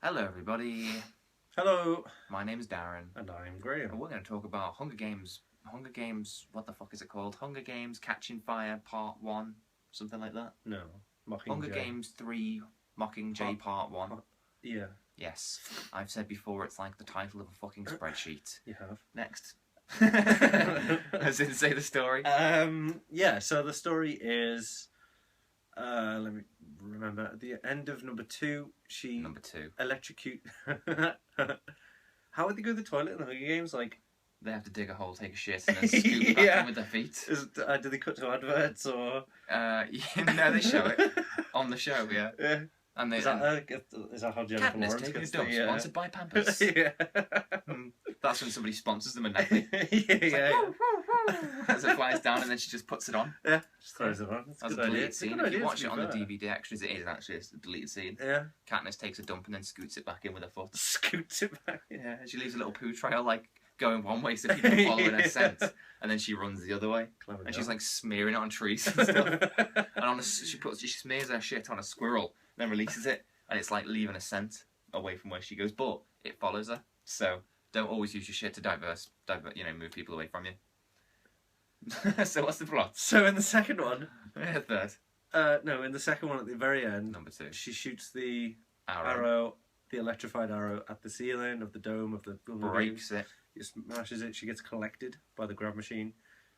Hello, everybody. Hello. My name is Darren, And I'm and Graham. we're going to talk about Hunger Games. Hunger Games. What the fuck is it called? Hunger Games: Catching Fire Part 1, something like that. No, Hunger Mockingjay. Games 3: Mockingjay Part 1. Yeah, Yes, I've said before it's like the title of a fucking spreadsheet. you have. Next. As in, say the story. Yeah, so the story is, let me remember, at the end of number 2, she Number 2. electrocute... How would they go to the toilet in the Hunger Games? Like, They have to dig a hole, take a shit, and then scoot it back Yeah. in with their feet. Do they cut to adverts or... No, they show it on the show, yeah. Yeah. And they, Is that how Jennifer Katniss Lawrence taking a gets dump, the... sponsored by Pampers. Yeah. That's when somebody sponsors them a nappy. Yeah. As it flies down, and then she just puts it on. Yeah, just throws it on. That's a deleted scene. If you watch it on the DVD extras, it is actually a deleted scene. Yeah. Katniss takes a dump and then scoots it back in with her foot. Scoots it back. Yeah, and she leaves a little poo trail, like, going one way so people are following her scent, and then she runs the other way. Clever And girl. she's, like, smearing it on trees and stuff. And she smears her shit on a squirrel, then releases it, and it's like leaving a scent away from where she goes, but it follows her. So don't always use your shit to move people away from you. So what's the plot? So in the second one, Third. in the second one at the very end, Number 2. she shoots the Arrow. the electrified arrow at the ceiling of the dome of the Breaks it. He smashes it. She gets collected by the grab machine.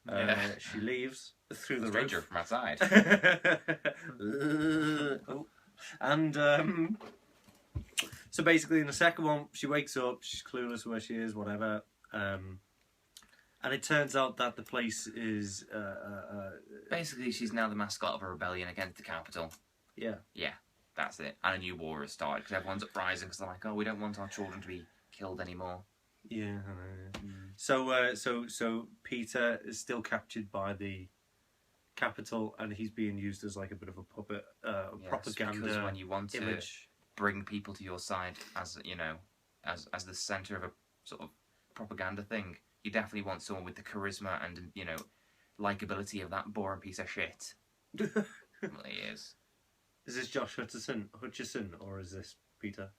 Yeah. She leaves through the Stranger roof. from outside. Oh. And so basically in the second one, she wakes up, she's clueless where she is, whatever. And it turns out that the place is... Basically, she's now the mascot of a rebellion against the capital. Yeah. Yeah, that's it. And a new war has started because everyone's uprising because they're like, oh, we don't want our children to be killed anymore. Yeah. So Peter is still captured by the capital, and he's being used as like a bit of a puppet, Yes, propaganda because when you want to image. bring people to your side as as the center of a sort of propaganda thing, you definitely want someone with the charisma and likability of that boring piece of shit. Well, he is. Is this Josh Hutcherson, or is this Peter?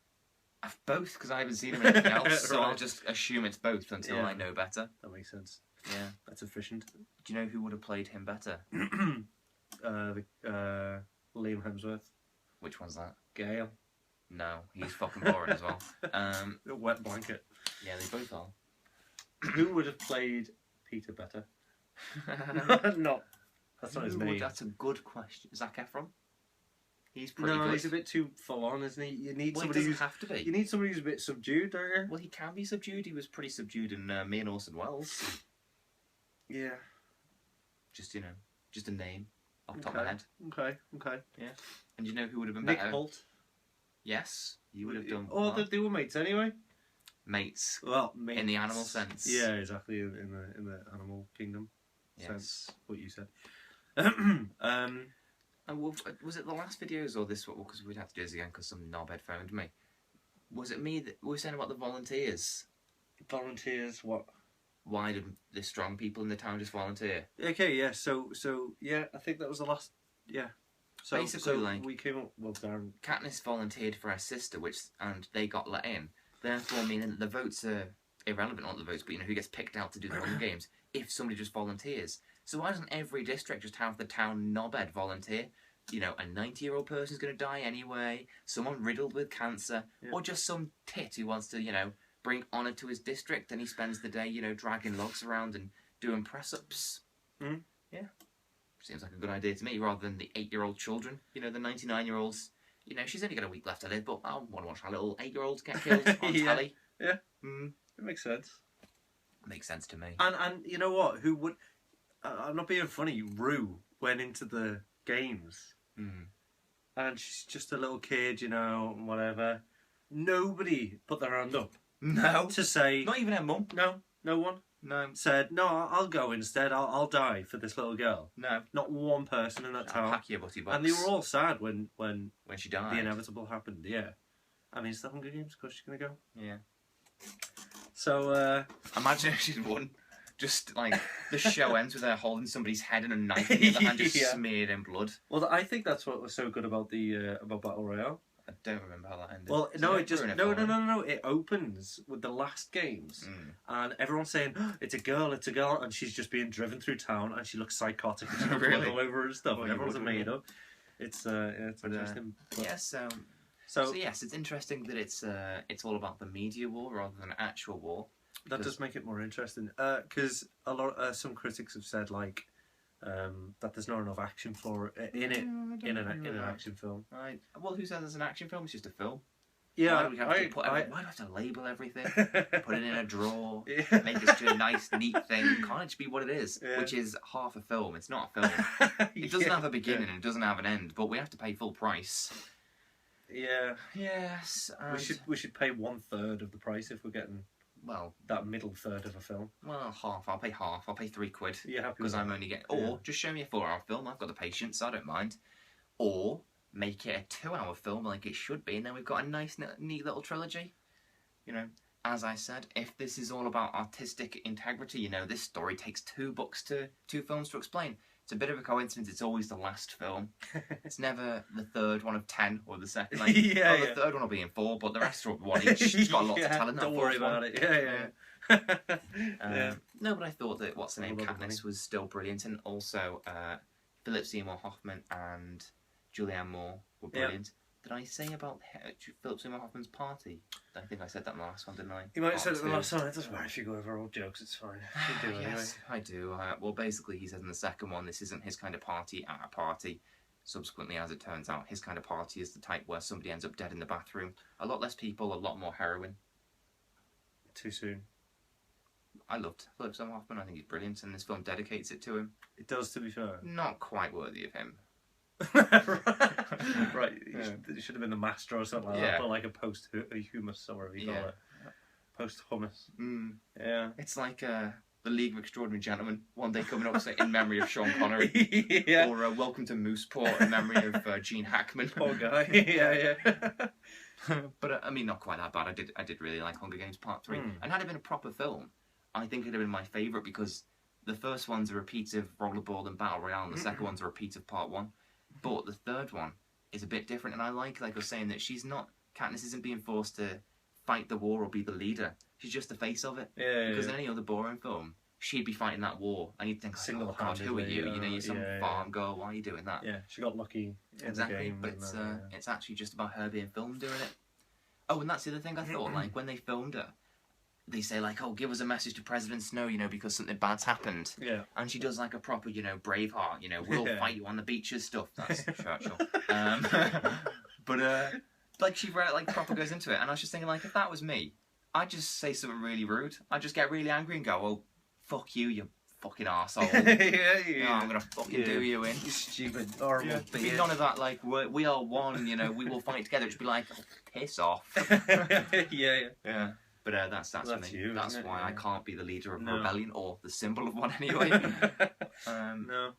Both, because I haven't seen him in anything else, so I'll Right. just assume it's both until Yeah. I know better. That makes sense. Yeah. That's efficient. Do you know who would have played him better? Liam Hemsworth, Which one's that? Gale, No, he's fucking boring as well. the wet blanket. Yeah, they both are. Who would have played Peter better? Not. That's not his name. That's a good question. Zac Efron? He's pretty No, good. he's a bit too full on, isn't he? You need Well, he somebody doesn't who's have to be. you need somebody who's a bit subdued, don't you? Well, he can be subdued. He was pretty subdued in Me and Orson Welles. Yeah. Just a name off the top of my head. Okay. And you know who would have been Nick better? Holt. Yes, you would have done. Oh, well. they were mates anyway. Mates. Well, mates. In the animal sense. Yeah, exactly. In the animal kingdom Yes. sense. What you said. And was it the last videos or this one? Because we'd have to do this again because some knobhead phoned me. Was it me that we were saying about the volunteers? Volunteers. What? Why did the strong people in the town just volunteer? Okay, yeah. So yeah, I think that was the last. Yeah. So Basically, like, we came up. Well, Darren. Katniss volunteered for her sister, and they got let in. Therefore, meaning that the votes are irrelevant, not the votes, but who gets picked out to do the Hunger Games if somebody just volunteers. So why doesn't every district just have the town knobhead volunteer? A 90-year-old person's going to die anyway, someone riddled with cancer, or just some tit who wants to, bring honour to his district, and he spends the day, dragging logs around and doing press-ups. Mm. Yeah. Seems like a good idea to me, rather than the 8-year-old children, the 99-year-olds. She's only got a week left to live, but I want to watch our little 8-year-olds get killed on telly. Yeah. Mm. It makes sense. Makes sense to me. And you know what? Who would? I'm not being funny. Rue went into the games, and she's just a little kid, and whatever. Nobody put their hand up. No. To say. Not even her mum. No one. No. Said no. I'll go instead. I'll die for this little girl. No. Not one person in that town. Pack your butty box. And they were all sad when she died. the inevitable happened. Yeah. I mean, it's the Hunger Games. Of course, she's gonna go. Yeah. So imagine if she'd won. Just like the show ends with her holding somebody's head and a knife in the other hand, just Yeah. smeared in blood. Well, I think that's what was so good about the about Battle Royale. I don't remember how that ended. Well, So no, don't it just ruin it no, for no, me. no, no, no. It opens with the last games, Mm. and everyone's saying oh, it's a girl, and she's just being driven through town, and she looks psychotic, and she's got blood Really? all over her and stuff, Well, and you everyone's would, made wouldn't up. It's it's But, interesting. But- Yes. so So yes, it's interesting that it's all about the media war rather than actual war. that does make it more interesting. Because a lot, some critics have said like that there's not enough action for in it in an action film. Right. Well, who says it's an action film? It's just a film. Yeah, Why do we have to why do we have to label everything? Put it in a drawer. Yeah. Make it to a nice, neat thing. Can't it just be what it is? Yeah. Which is half a film. It's not a film. It doesn't have a beginning and it doesn't have an end, but we have to pay full price. Yeah, Yes. we should pay 1/3 of the price if we're getting Well, that middle third of a film. half. I'll pay half. I'll pay £3. Are you happy? Because with I'm that? only getting. Or Yeah. just show me a 4-hour film. I've got the patience. I don't mind. Or make it a 2-hour film like it should be, and then we've got a nice, neat little trilogy. You know, as I said, if this is all about artistic integrity, you know, this story takes two films to explain. It's a bit of a coincidence. It's always the last film. It's never the third one of 10 or the second. Like, Yeah, the yeah. third one will be in 4, but the rest are one each. It's got a lot to tell in that Don't worry fourth one. about it. Yeah. Yeah. No, but I thought that what's the name, All about the Katniss, was still brilliant, and also Philip Seymour Hoffman and Julianne Moore were Yeah. brilliant. Did I say about Philip Seymour Hoffman's party? I think I said that in the last one, didn't I? You might have said Part it the two. last time. It doesn't matter if you go over old jokes. It's fine. You do anyway. Yes, I do. Well, basically, he says in the second one, this isn't his kind of party at a party. Subsequently, as it turns out, his kind of party is the type where somebody ends up dead in the bathroom. A lot less people, a lot more heroin. Too soon. I loved Philip Seymour Hoffman. I think he's brilliant, and this film dedicates it to him. It does, to be fair. Not quite worthy of him. Right. Yeah. It should have been the master or something like Yeah. that, but like a post-humus or whatever you call Yeah. it. Post-hummus. Mm. Yeah. It's like the League of Extraordinary Gentlemen one day coming up in memory of Sean Connery, Yeah. or Welcome to Mooseport in memory of Gene Hackman. Poor guy. Yeah, yeah. But I mean, not quite that bad. I did really like Hunger Games Part 3, Mm. and had it been a proper film, I think it'd have been my favourite because the first one's a repeat of Rollerball and Battle Royale, and the second one's a repeat of Part 1. But the third one is a bit different, and I like I was saying, that Katniss isn't being forced to fight the war or be the leader. She's just the face of it. Yeah. Because in any other boring film, she'd be fighting that war, and you'd think, oh God, who are you? You know, you're some farm girl. Why are you doing that? Yeah, she got lucky in Exactly, the game. but it's actually just about her being filmed doing it. Oh, and that's the other thing I thought. Like when they filmed her, they say like, "Oh, give us a message to President Snow," you know, because something bad's happened. Yeah. And she does like a proper, you know, Braveheart. You know, we'll fight you on the beaches stuff. That's Churchill. But like she like proper goes into it, and I was just thinking like, if that was me, I'd just say something really rude. I'd just get really angry and go, "Oh, fuck you, you fucking arsehole. Yeah. I'm gonna fucking do you in." You stupid, horrible Be bitch. none of that like we are one, you know, we will fight together. Just be like, oh, piss off. Yeah. Yeah. But that's Well, that's me. you, That's isn't it? why I Yeah. can't be the leader of a No. rebellion or the symbol of one anyway. No.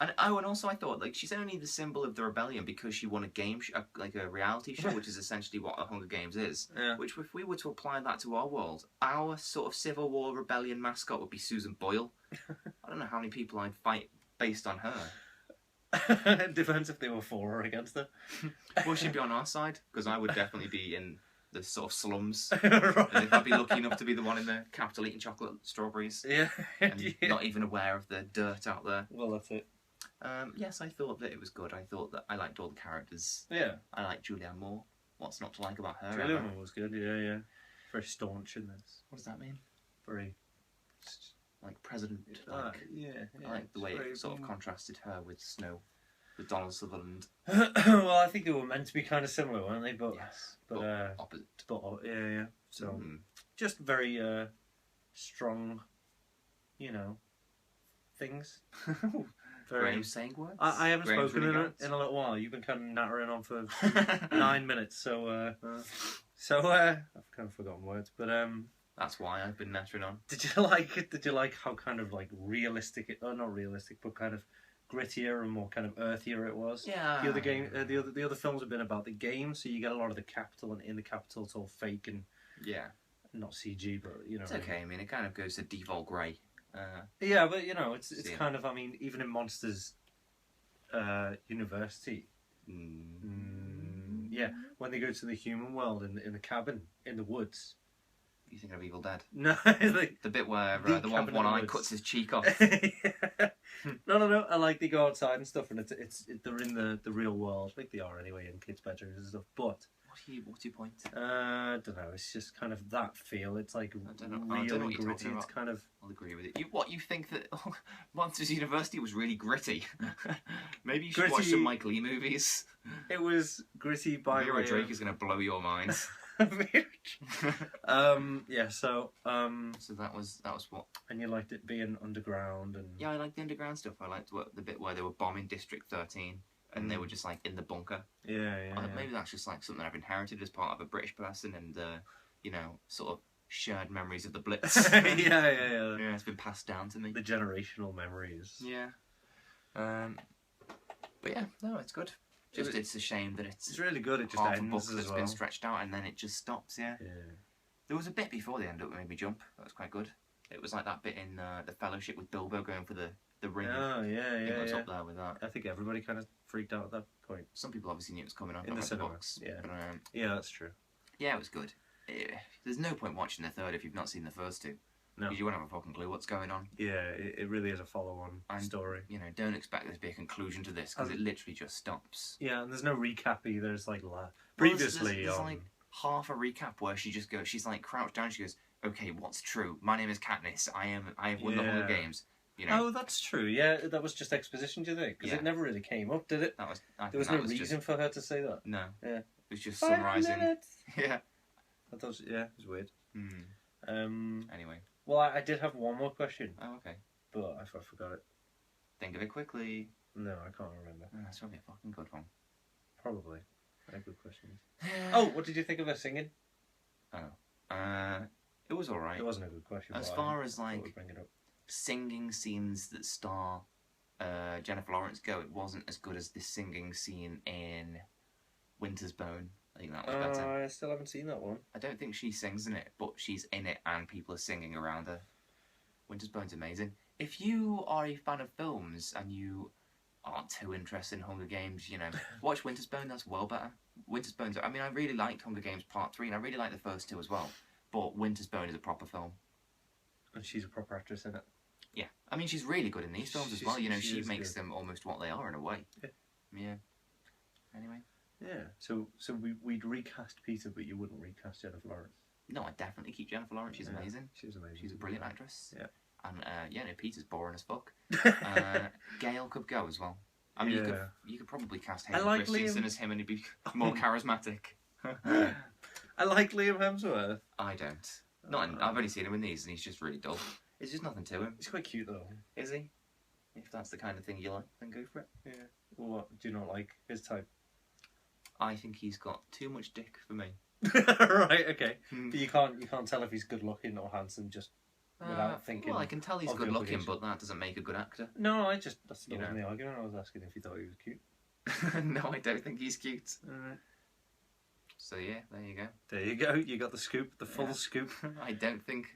And also I thought like she's only the symbol of the rebellion because she won a game like a reality show, which is essentially what a Hunger Games is. Yeah. Which if we were to apply that to our world, our sort of Civil War rebellion mascot would be Susan Boyle. I don't know how many people I'd fight based on her. It depends if they were for or against her. Well, she'd be on our side because I would definitely be in the sort of slums. Right. And if I'd be lucky enough to be the one in the capital eating chocolate strawberries Yeah. and Yeah. not even aware of the dirt out there. Well, that's it. Yes, I thought that it was good. I thought that I liked all the characters. Yeah. I liked Julianne Moore. What's not to like about her? Julianne Emma? Moore was good. Yeah. Very staunch in this. What does that mean? Very. Like President. Like, Yeah. I like the way Very- it sort of contrasted her with Snow, with Donald Sutherland. Well, I think they were meant to be kind of similar, weren't they? But Yes, but opposite. yeah. So Mm. just very strong, you know, things. Very. Graham's saying words. I haven't Graham's spoken really in a little while. You've been kind of nattering on for good. 9 minutes, so I've kind of forgotten words. But That's why I've been nattering on. did you like it? Did you like how kind of like realistic it? Oh, not realistic, but kind of grittier and more kind of earthier it was. Yeah. The other game, the other films have been about the game, so you get a lot of the capital, and in the capital it's all fake and Yeah. not CG, but you know. It's okay. I mean, it kind of goes to default grey. Yeah, but you know, it's See. kind of. I mean, even in Monsters University. Yeah, when they go to the human world in the cabin in the woods. You thinking of Evil Dead? No, like The bit where the the one with cabin one in the eye woods. cuts his cheek off. Yeah. No. I like they go outside and stuff, and they're in the real world. I think they are anyway in kids' bedrooms and stuff. But What's your point? I don't know. It's just kind of that feel. It's like I don't know real what and you're gritty. talking It's about. kind of. I'll agree with it. You think that Monsters University was really gritty? Maybe you should watch Gritty- some Mike Lee movies. It was gritty by Vera way Drake of... is going to blow your mind. Yeah. So So that was what. and you liked it being underground and Yeah, I liked the underground stuff. I liked the bit where they were bombing District 13 and they were just like in the bunker. yeah. Maybe that's just like something I've inherited as part of a British person and sort of shared memories of the Blitz. yeah. Yeah, it's been passed down to me. The generational memories. Yeah. But yeah, no, it's good. Just it's a shame that It's really good. It just half a ends book as that's well. been stretched out and then it just stops. Yeah. Yeah. There was a bit before the end that made me jump. That was quite good. It was like that bit in the Fellowship with Bilbo going for the ring. Oh yeah. It was up there with that. I think everybody kind of freaked out at that point. Some people obviously knew it was coming up In the cinema, box. yeah. But, Yeah, that's true. yeah, it was good. There's no point watching the third if you've not seen the first two. No. Because you won't have a fucking clue what's going on. Yeah, it really is a follow-on And- story. Don't expect there to be a conclusion to this because it literally just stops. Yeah, and there's no recap either. It's like Well, previously there's on. like half a recap where she's like crouched down. She goes, "Okay, what's true? My name is Katniss. I have won the Hunger Yeah. Games." You know, Oh, that's true. Yeah, that was just exposition, do you think? Because Yeah. it never really came up, did it? that was. I There think was that no was reason Just, for her to say that. no. Yeah. It was just 5 summarising. minutes. Yeah. I thought, yeah, it was weird. Hmm. Anyway. Well, I did have one more question, Oh, okay. but I forgot it. Think of it quickly. No, I can't remember. Oh, that's probably a fucking good one. Probably. I have good questions. Oh, what did you think of her singing? It was alright. It wasn't a good question. As but far I as thought like we'd bring it up. singing scenes that star Jennifer Lawrence go, it wasn't as good as the singing scene in Winter's Bone. I think that was better. I still haven't seen that one. I don't think she sings in it, but she's in it and people are singing around her. Winter's Bone's amazing. If you are a fan of films and you aren't too interested in Hunger Games, watch Winter's Bone. That's well better. Winter's Bone's. I mean, I really liked Hunger Games Part 3, and I really liked the first two as well. But Winter's Bone is a proper film. And she's a proper actress in it. Yeah, I mean, she's really good in these films as well. She is makes good. them almost what they are in a way. Yeah. Anyway. Yeah. So we'd recast Peter, but you wouldn't recast Jennifer Lawrence. No, I'd definitely keep Jennifer Lawrence. She's amazing. She's amazing. She's a brilliant actress. Yeah. And Peter's boring as fuck. Gail could go as well. I mean, you could probably cast Hayden like Christensen Liam. as him and he'd be more charismatic. I like Liam Hemsworth. I don't. I've only seen him in these, and he's just really dull. There's just nothing to him. He's quite cute though. Is he? If that's the kind of thing you like, then go for it. Yeah. Well, what do you not like his type? I think he's got too much dick for me. Right. Okay. But you can't tell if he's good looking or handsome just without thinking. Well, I can tell he's of the good looking, implication. but that doesn't make a good actor. No, that wasn't You know. the argument. I was asking if you thought he was cute. No, I don't think he's cute. Alright. So yeah, there you go. There you go. You got the scoop, the full scoop. I don't think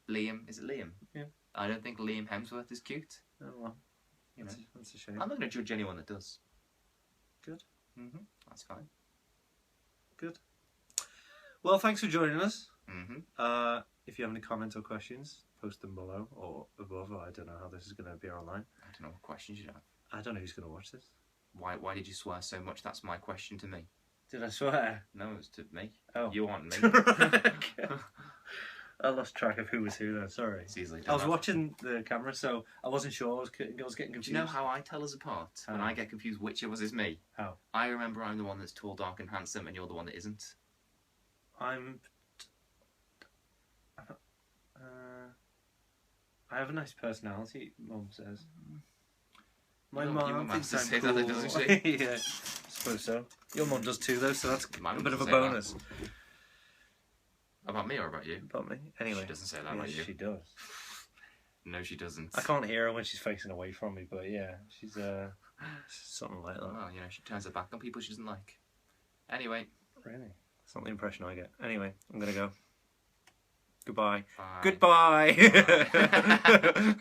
Liam. Is it Liam? Yeah. I don't think Liam Hemsworth is cute. Oh well. You know. That's a shame. I'm not going to judge anyone that does. Good. That's fine. Good. Well, thanks for joining us. Mm-hmm. If you have any comments or questions, post them below or above. I don't know how this is going to be online. I don't know what questions you have. I don't know who's going to watch this. Why did you swear so much? That's my question to me. Did I swear? No, it's to me. Oh. You aren't me. I lost track of who was who then, sorry. It's easily I done. was watching the camera, so I wasn't sure. I was getting confused. Do you know how I tell us apart? When How? I get confused which of us is me. How? I remember I'm the one that's tall, dark and handsome and you're the one that isn't. I have a nice personality, Mum says. My Your mum mum has thinks to I'm say cool. that, doesn't she? Yeah, I suppose so. Your mum does too, though, so that's My a mum bit of a doesn't say that. bonus. About me or about you? About me. Anyway. She doesn't say that Yeah, about you. she does. No, she doesn't. I can't hear her when she's facing away from me, but yeah, she's something like that. Well, she turns her back on people she doesn't like. Anyway. Really? That's not the impression I get. Anyway, I'm gonna go. Goodbye. Bye. Goodbye! Bye.